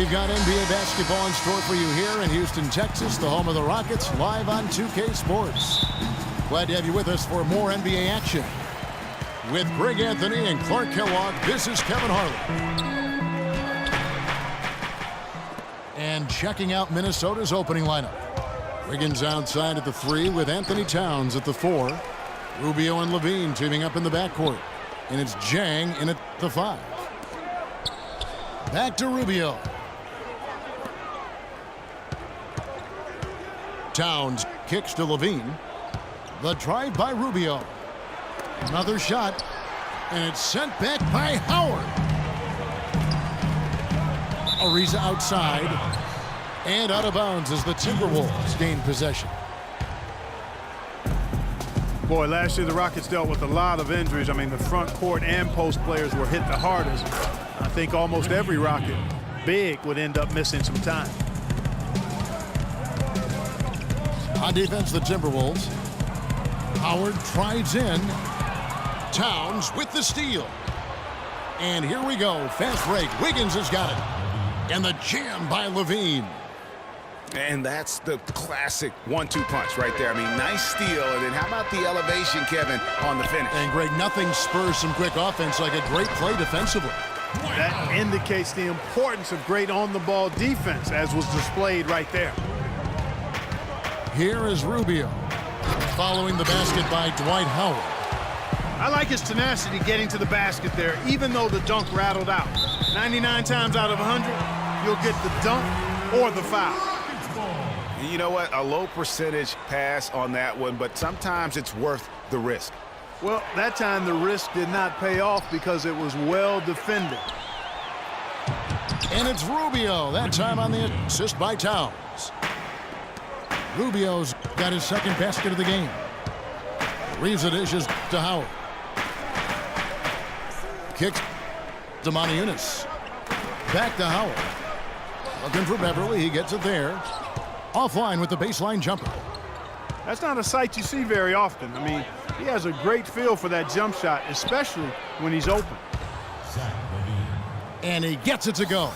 We've got NBA basketball in store for you here in Houston, Texas, the home of the Rockets, live on 2K Sports. Glad to have you with us for more NBA action. With Greg Anthony and Clark Kellogg, this is Kevin Harlan. And checking out Minnesota's opening lineup. Wiggins outside at the 3 with Anthony Towns at the 4. Rubio and Levine teaming up in the backcourt. And it's Jang in at the 5. Back to Rubio. Towns kicks to Levine. The drive by Rubio. Another shot. And it's sent back by Howard. Ariza outside. And out of bounds as the Timberwolves gain possession. Boy, last year the Rockets dealt with a lot of injuries. I mean, the front court and post players were hit the hardest. I think almost every Rocket big would end up missing some time. On defense, the Timberwolves. Howard drives in. Towns with the steal. And here we go. Fast break. Wiggins has got it. And the jam by Levine. And that's the classic 1-2 punch right there. I mean, nice steal. And then how about the elevation, Kevin, on the finish? And Greg, nothing spurs some quick offense like a great play defensively. That indicates the importance of great on-the-ball defense, as was displayed right there. Here is Rubio. Following the basket by Dwight Howard. I like his tenacity getting to the basket there, even though the dunk rattled out. 99 times out of 100, you'll get the dunk or the foul. You know what? A low percentage pass on that one, but sometimes it's worth the risk. Well, that time the risk did not pay off because it was well defended. And it's Rubio, that time on the assist by Towns. Rubio's got his second basket of the game. Reeves it dishes to Howard. Kicks to Moniunas. Back to Howard. Looking for Beverly, he gets it there. Offline with the baseline jumper. That's not a sight you see very often. I mean, he has a great feel for that jump shot, especially when he's open. And he gets it to go.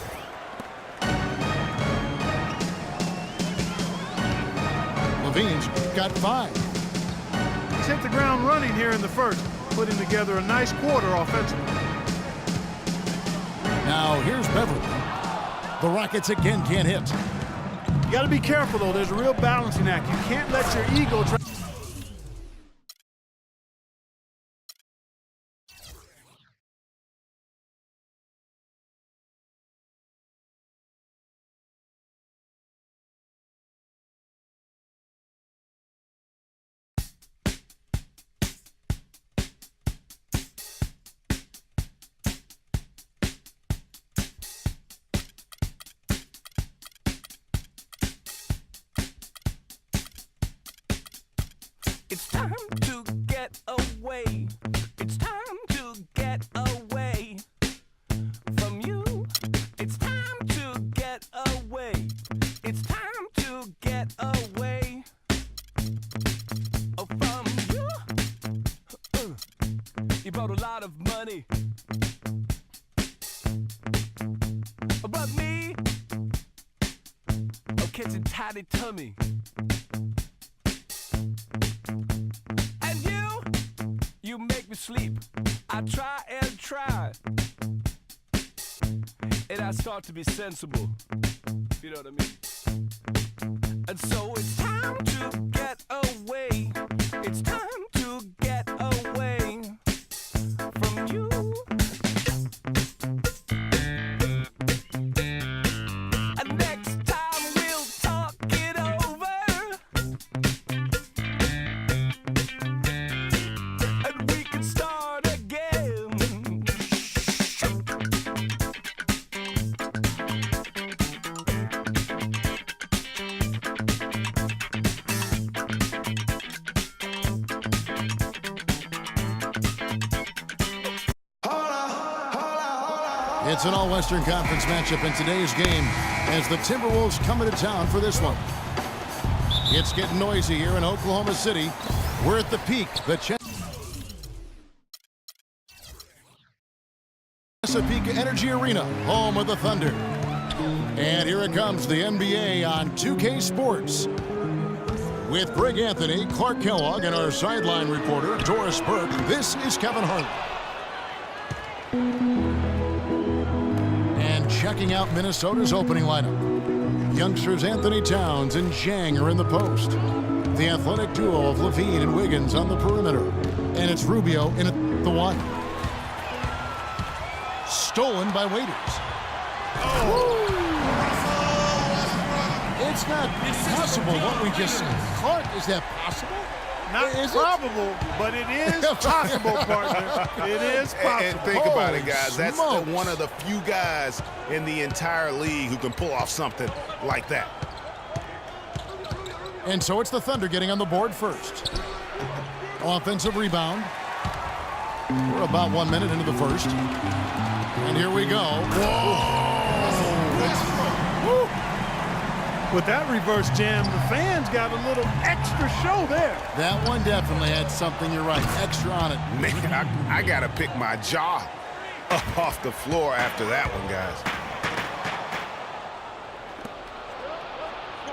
Levine's got 5. He's hit the ground running here in the first, putting together a nice quarter offensively. Now here's Beverly. The Rockets again can't hit. You got to be careful, though. There's a real balancing act. You can't let your ego try. It's time to get away. It's time to get away from you. It's time to get away. It's time to get away from you. You brought a lot of money, but me, I'm catching tidy tummy. You make me sleep. I try and try, and I start to be sensible. You know what I mean? And so it's time to get away. It's time to get away from you. And next time we'll talk it over. It's an all-Western Conference matchup in today's game as the Timberwolves come into town for this one. It's getting noisy here in Oklahoma City. We're at the peak. The Chesapeake Energy Arena, home of the Thunder. And here it comes, the NBA on 2K Sports. With Greg Anthony, Clark Kellogg, and our sideline reporter, Doris Burke, this is Kevin Harlan. And checking out Minnesota's opening lineup. Youngsters Anthony Towns and Zhang are in the post. The athletic duo of Levine and Wiggins on the perimeter. And it's Rubio in at the 1. Stolen by Waiters. Oh. It's not possible what we just said. Clark, is that possible? Not probable, but it is possible, partner. It is possible. And think about it, guys. That's smokes. one of the few guys in the entire league who can pull off something like that. And so it's the Thunder getting on the board first. Offensive rebound. We're about 1 minute into the first. And here we go. Whoa! With that reverse jam, the fans got a little extra show there. That one definitely had something, you're right, extra on it. Man, I got to pick my jaw up off the floor after that one, guys.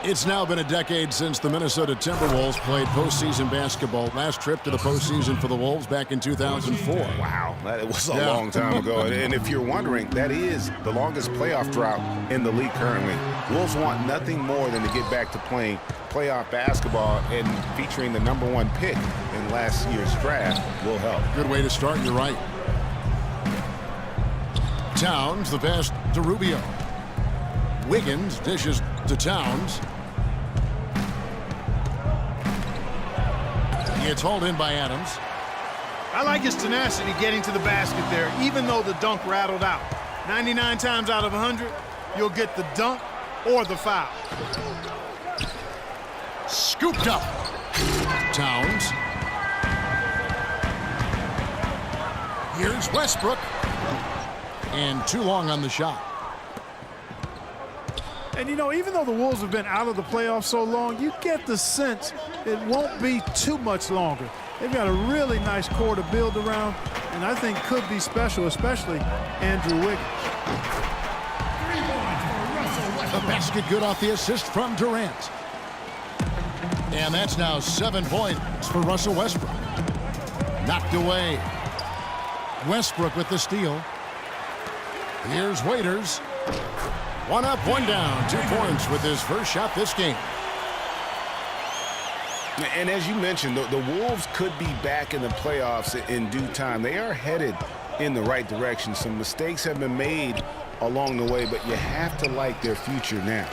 It's now been a decade since the Minnesota Timberwolves played postseason basketball. Last trip to the postseason for the Wolves back in 2004. Wow, that was a long time ago. And if you're wondering, that is the longest playoff drought in the league currently. Wolves want nothing more than to get back to playing playoff basketball, and featuring the #1 pick in last year's draft will help. Good way to start, you're right. Towns, the pass to Rubio. Wiggins dishes to Towns. It's hauled in by Adams. I like his tenacity getting to the basket there, even though the dunk rattled out. 99 times out of 100, you'll get the dunk or the foul. Scooped up. Towns. Here's Westbrook. And too long on the shot. And, you know, even though the Wolves have been out of the playoffs so long, you get the sense it won't be too much longer. They've got a really nice core to build around, and I think could be special, especially Andrew Wiggins. The basket good off the assist from Durant. And that's now 7 points for Russell Westbrook. Knocked away. Westbrook with the steal. Here's Waiters. 1 up, 1 down. 2 points with his first shot this game. And as you mentioned, the Wolves could be back in the playoffs in due time. They are headed in the right direction. Some mistakes have been made along the way, but you have to like their future now.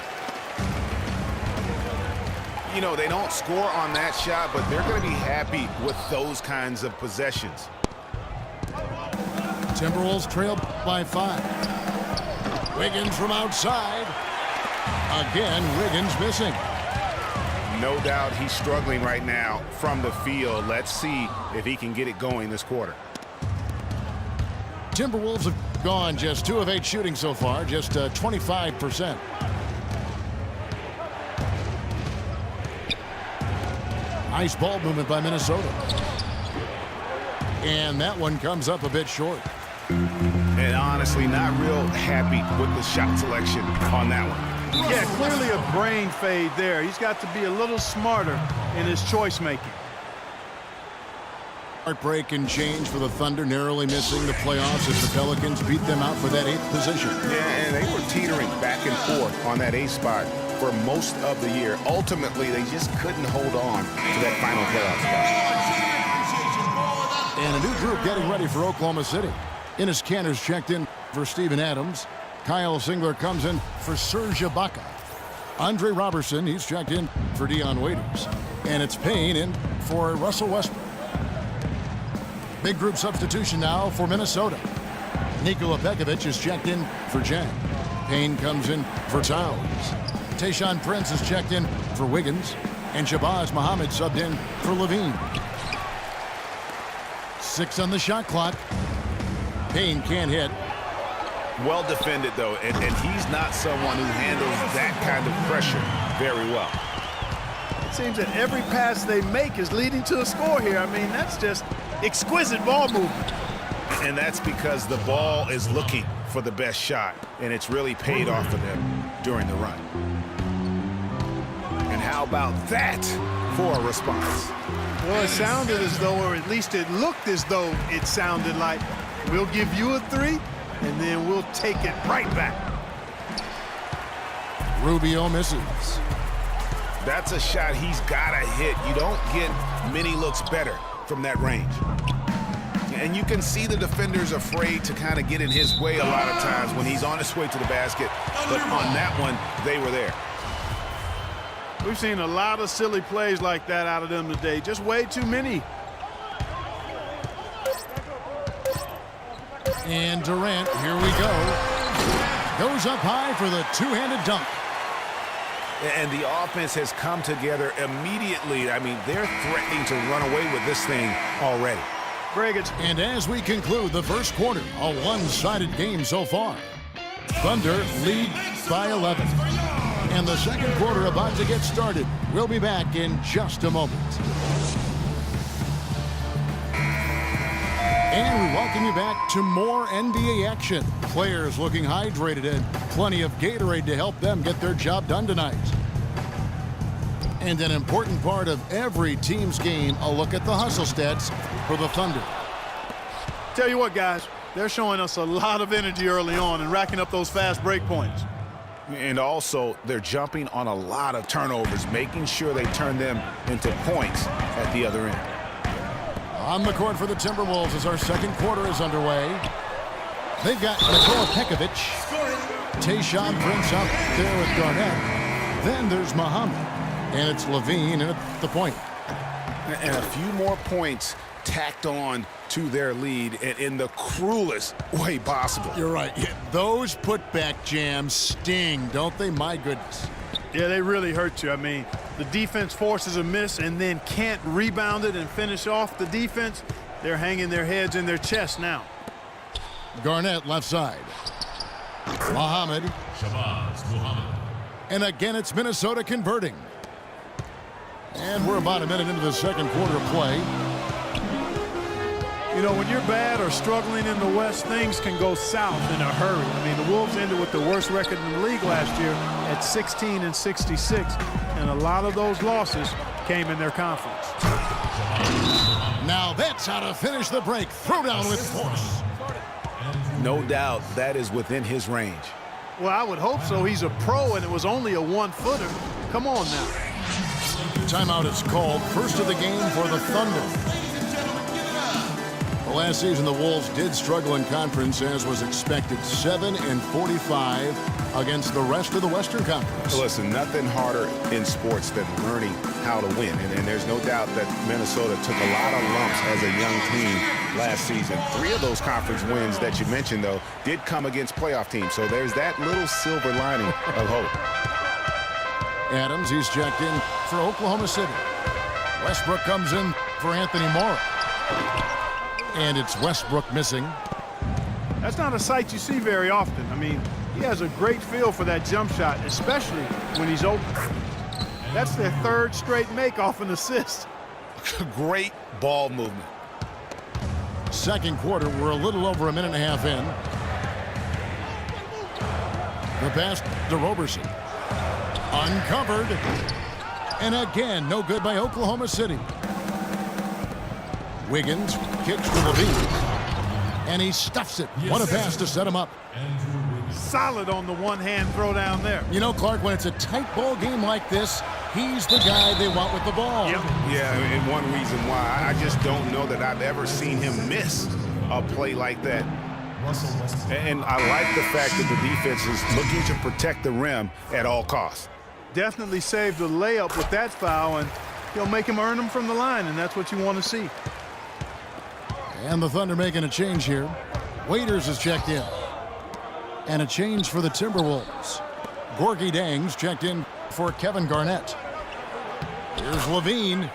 You know, they don't score on that shot, but they're going to be happy with those kinds of possessions. Timberwolves trail by 5. Wiggins from outside. Again, Wiggins missing. No doubt he's struggling right now from the field. Let's see if he can get it going this quarter. Timberwolves have gone just 2 of 8 shooting so far, just 25%. Nice ball movement by Minnesota. And that one comes up a bit short. And honestly, not real happy with the shot selection on that one. Yeah, clearly a brain fade there. He's got to be a little smarter in his choice making. Heartbreak and change for the Thunder, narrowly missing the playoffs as the Pelicans beat them out for that 8th position. Yeah, and they were teetering back and forth on that 8th spot for most of the year. Ultimately, they just couldn't hold on to that final playoff spot. And a new group getting ready for Oklahoma City. Enes Kanter's checked in for Steven Adams. Kyle Singler comes in for Serge Ibaka. Andre Robertson, he's checked in for Dion Waiters. And it's Payne in for Russell Westbrook. Big group substitution now for Minnesota. Nikola Pekovic is checked in for Zhang. Payne comes in for Towns. Tayshaun Prince is checked in for Wiggins. And Shabazz Muhammad subbed in for Levine. 6 on the shot clock. Payne can't hit. Well defended, though, and he's not someone who handles that kind of pressure very well. It seems that every pass they make is leading to a score here. I mean, that's just exquisite ball movement. And that's because the ball is looking for the best shot, and it's really paid off for them. during the run. And how about that for a response? Well, it sounded as though, or at least it looked as though it sounded like, we'll give you a 3, and then we'll take it right back. Rubio misses. That's a shot he's got to hit. You don't get many looks better from that range. And you can see the defenders afraid to kind of get in his way a lot of times when he's on his way to the basket. But on that one, they were there. We've seen a lot of silly plays like that out of them today. Just way too many. And Durant, here we go. Goes up high for the two-handed dunk. And the offense has come together immediately. I mean, they're threatening to run away with this thing already. Greg, it's... And as we conclude the first quarter, a one-sided game so far. Thunder lead by 11. And the second quarter about to get started. We'll be back in just a moment. And we welcome you back to more NBA action. Players looking hydrated and plenty of Gatorade to help them get their job done tonight. And an important part of every team's game, a look at the hustle stats for the Thunder. Tell you what, guys, they're showing us a lot of energy early on and racking up those fast break points. And also, they're jumping on a lot of turnovers, making sure they turn them into points at the other end. On the court for the Timberwolves as our second quarter is underway. They've got Nikola Pekovic. Tayshaun Prince up there with Garnett. Then there's Muhammad. And it's Levine at the point. And a few more points tacked on to their lead in the cruelest way possible. You're right. Yeah, those putback jams sting, don't they? My goodness. Yeah, they really hurt you. I mean, the defense forces a miss and then can't rebound it and finish off the defense. They're hanging their heads in their chest now. Garnett left side. Muhammad. And again, it's Minnesota converting. And we're about a minute into the second quarter play. You know, when you're bad or struggling in the West, things can go south in a hurry. I mean, the Wolves ended with the worst record in the league last year at 16-66, and a lot of those losses came in their conference. Now that's how to finish the break. Throw down with force. No doubt that is within his range. Well, I would hope so. He's a pro, and it was only a one-footer. Come on now. Timeout is called. First of the game for the Thunder. Last season, the Wolves did struggle in conference, as was expected. 7-45 against the rest of the Western Conference. Listen, nothing harder in sports than learning how to win. And there's no doubt that Minnesota took a lot of lumps as a young team last season. 3 of those conference wins that you mentioned, though, did come against playoff teams. So there's that little silver lining of hope. Adams, he's checked in for Oklahoma City. Westbrook comes in for Anthony Morrow. And it's Westbrook missing. That's not a sight you see very often. I mean, he has a great feel for that jump shot, especially when he's open. That's their third straight make off an assist. Great ball movement. Second quarter, we're a little over a minute and a half in. The pass to Roberson. Uncovered. And again, no good by Oklahoma City. Wiggins kicks to Levine. And he stuffs it. What a pass to set him up. Solid on the one-hand throw down there. You know, Clark, when it's a tight ball game like this, he's the guy they want with the ball. Yep. Yeah, and one reason why, I just don't know that I've ever seen him miss a play like that. And I like the fact that the defense is looking to protect the rim at all costs. Definitely saved a layup with that foul, and he'll make him earn them from the line, and that's what you want to see. And the Thunder making a change here. Waiters is checked in. And a change for the Timberwolves. Gorgie Dang's checked in for Kevin Garnett. Here's Levine.